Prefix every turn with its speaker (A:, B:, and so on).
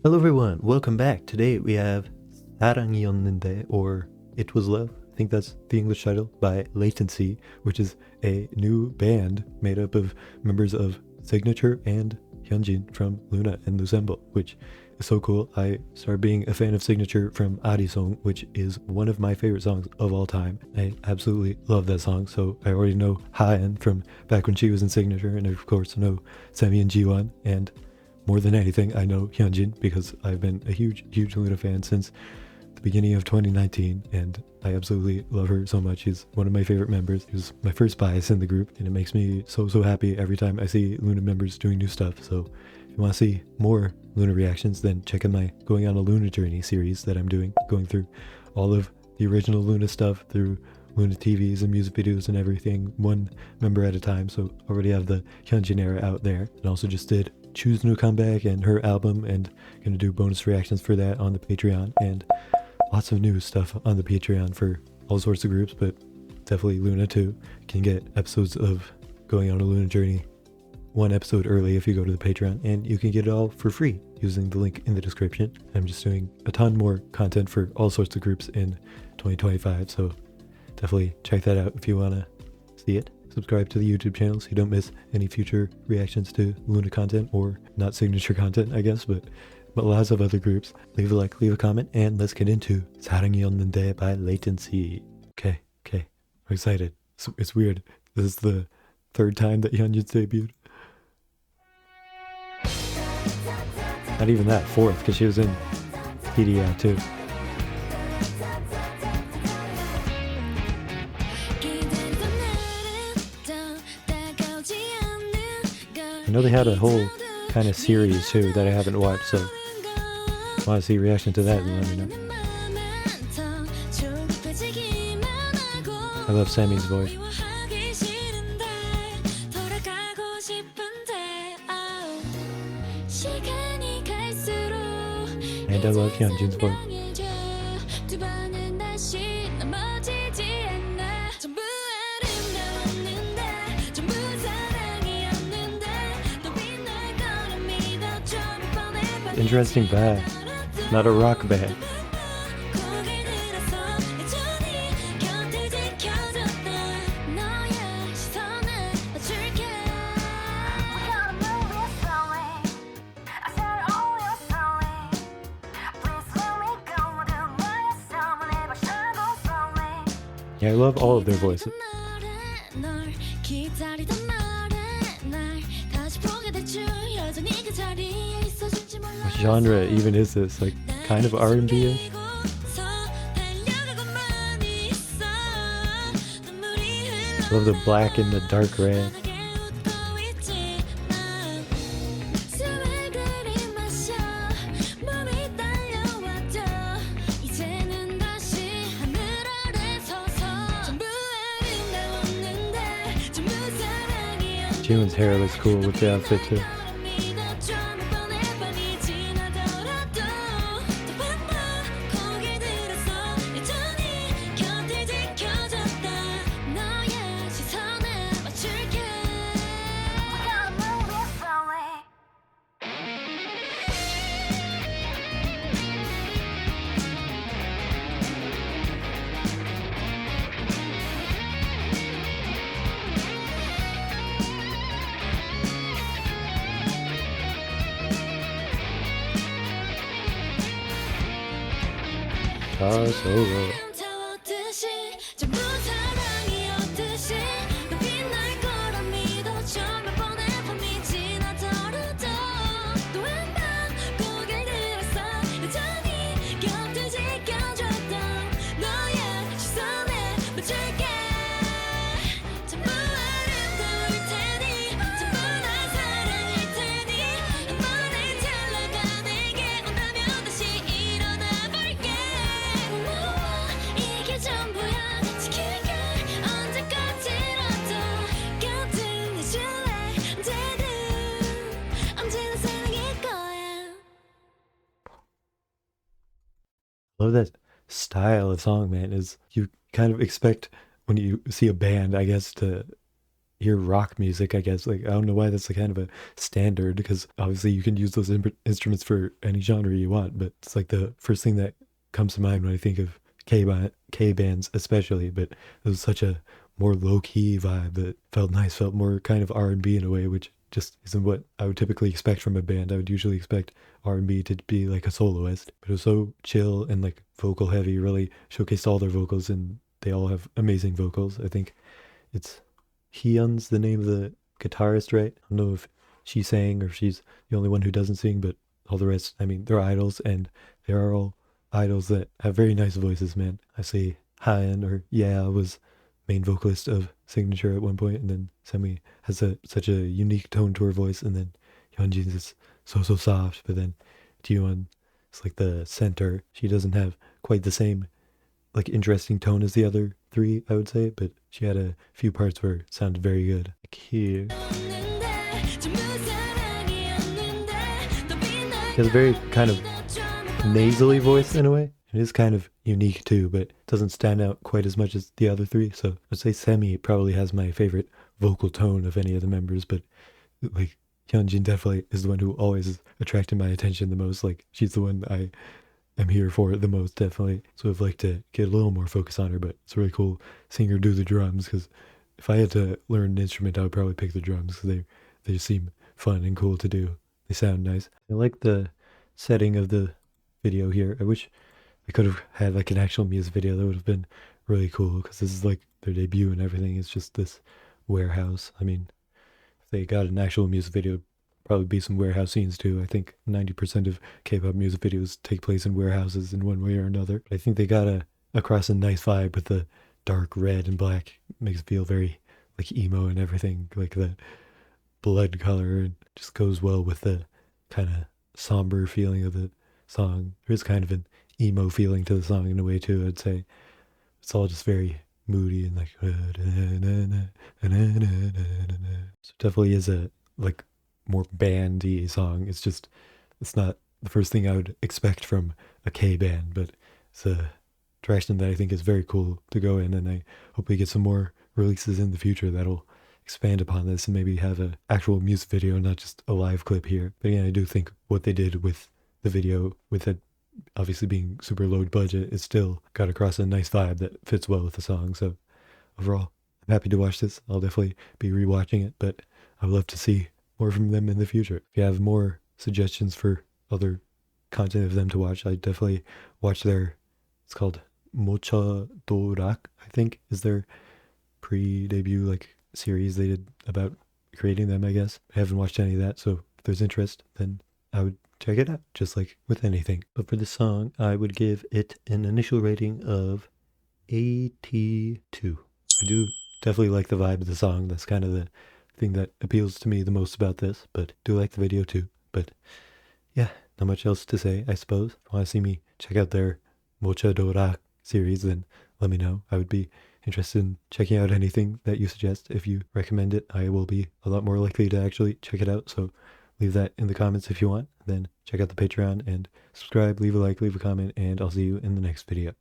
A: Hello everyone, welcome back. Today we have 사랑이었는데, or It Was Love. I think that's the English title, by LATENCY, which is a new band made up of members of Signature and HyunJin from LOONA and Loossemble, which is so cool. I started being a fan of Signature from Song, which is one of my favorite songs of all time. I absolutely love that song, so I already know Haeun from back when she was in Signature, and of course know Semi and Jeewon, and more than anything, I know HyunJin because I've been a huge LOONA fan since the beginning of 2019, and I absolutely love her so much. She's one of my favorite members. She was my first bias in the group, and it makes me so happy every time I see LOONA members doing new stuff. So if you want to see more LOONA reactions, then check out my Going on a LOONA Journey series that I'm doing, going through all of the original LOONA stuff through LOONA TVs and music videos and everything, one member at a time. So already have the HyunJin era out there, and also just did Choose New Comeback and her album, and gonna do bonus reactions for that on the Patreon, and lots of new stuff on the Patreon for all sorts of groups, but definitely LOONA too. You can get episodes of Going on a LOONA Journey one episode early if you go to the Patreon, and you can get it all for free using the link in the description. I'm just doing a ton more content for all sorts of groups in 2025, so definitely check that out if you want to see it. Subscribe to the YouTube channel so you don't miss any future reactions to LOONA content, or not Signature content, I guess, but lots of other groups. Leave a like, leave a comment, and let's get into 사랑이었는데 by LATENCY. Okay, I'm excited. It's weird. This is the third time that HyunJin's debuted. Not even that, fourth, because she was in PDI too. I know they had a whole kind of series too that I haven't watched, so if you want to see a reaction to that, then let me know. I love Sammy's voice. And I love HyunJin's voice. Interesting band, not a rock band. Yeah, I love all of their voices. What genre even is this? Like, kind of R&B-ish? Love the black and the dark red. Jeewon's hair looks cool with the outfit too. Solo. Love that style of song, man. Is you kind of expect when you see a band, I guess, to hear rock music, I guess. Like, I don't know why that's a kind of a standard, because obviously you can use those instruments for any genre you want, but it's like the first thing that comes to mind when I think of K bands especially. But it was such a more low-key vibe that felt nice, felt more kind of R&B in a way, which just isn't what I would typically expect from a band. I would usually expect R&B to be like a soloist, but it was so chill and like vocal heavy, really showcased all their vocals, and they all have amazing vocals. I think it's Hyun's the name of the guitarist, right? I don't know if she sang or if she's the only one who doesn't sing, but all the rest, I mean, they're idols, and they are all idols that have very nice voices, man. I say Haeun, or yeah, was main vocalist of Signature at one point, and then Semi has such a unique tone to her voice, and then HyunJin is so soft, but then Jeewon is like the center. She doesn't have quite the same like interesting tone as the other three, I would say, but she had a few parts where it sounded very good. Like here, she has a very kind of nasally voice in a way. It is kind of unique too, but it doesn't stand out quite as much as the other three. So I'd say Semi probably has my favorite vocal tone of any of the members, but like HyunJin definitely is the one who always is attracting my attention the most. Like, she's the one I am here for the most, definitely. So I'd like to get a little more focus on her, but it's really cool seeing her do the drums, because if I had to learn an instrument, I would probably pick the drums, because they just seem fun and cool to do. They sound nice. I like the setting of the video here. I wish I could have had like an actual music video. That would have been really cool, because this is like their debut and everything. It's just this warehouse. I mean, if they got an actual music video, it'd probably be some warehouse scenes too. I think 90% of K-pop music videos take place in warehouses in one way or another. I think they got across a nice vibe with the dark red and black. It makes it feel very like emo and everything, like the blood color, and just goes well with the kind of somber feeling of the song. There is kind of an emo feeling to the song in a way too, I'd say. It's all just very moody and like so definitely is a like more bandy song. It's not the first thing I would expect from a K band, but it's a direction that I think is very cool to go in, and I hope we get some more releases in the future that'll expand upon this and maybe have an actual music video, not just a live clip here. But again, I do think what they did with the video, with it obviously being super low budget, it still got across a nice vibe that fits well with the song. So overall, I'm happy to watch this. I'll definitely be rewatching it, but I would love to see more from them in the future. If you have more suggestions for other content of them to watch, I definitely watch their, it's called Mocha Dorak, I think, is their pre-debut like series they did about creating them, I guess. I haven't watched any of that, so if there's interest, then I would check it out, just like with anything. But for this song, I would give it an initial rating of 82. I do definitely like the vibe of the song. That's kind of the thing that appeals to me the most about this, but do like the video too. But yeah, not much else to say, I suppose. If you want to see me check out their Mocha Dorak series, then let me know. I would be interested in checking out anything that you suggest. If you recommend it, I will be a lot more likely to actually check it out. So leave that in the comments if you want. Then check out the Patreon and subscribe, leave a like, leave a comment, and I'll see you in the next video.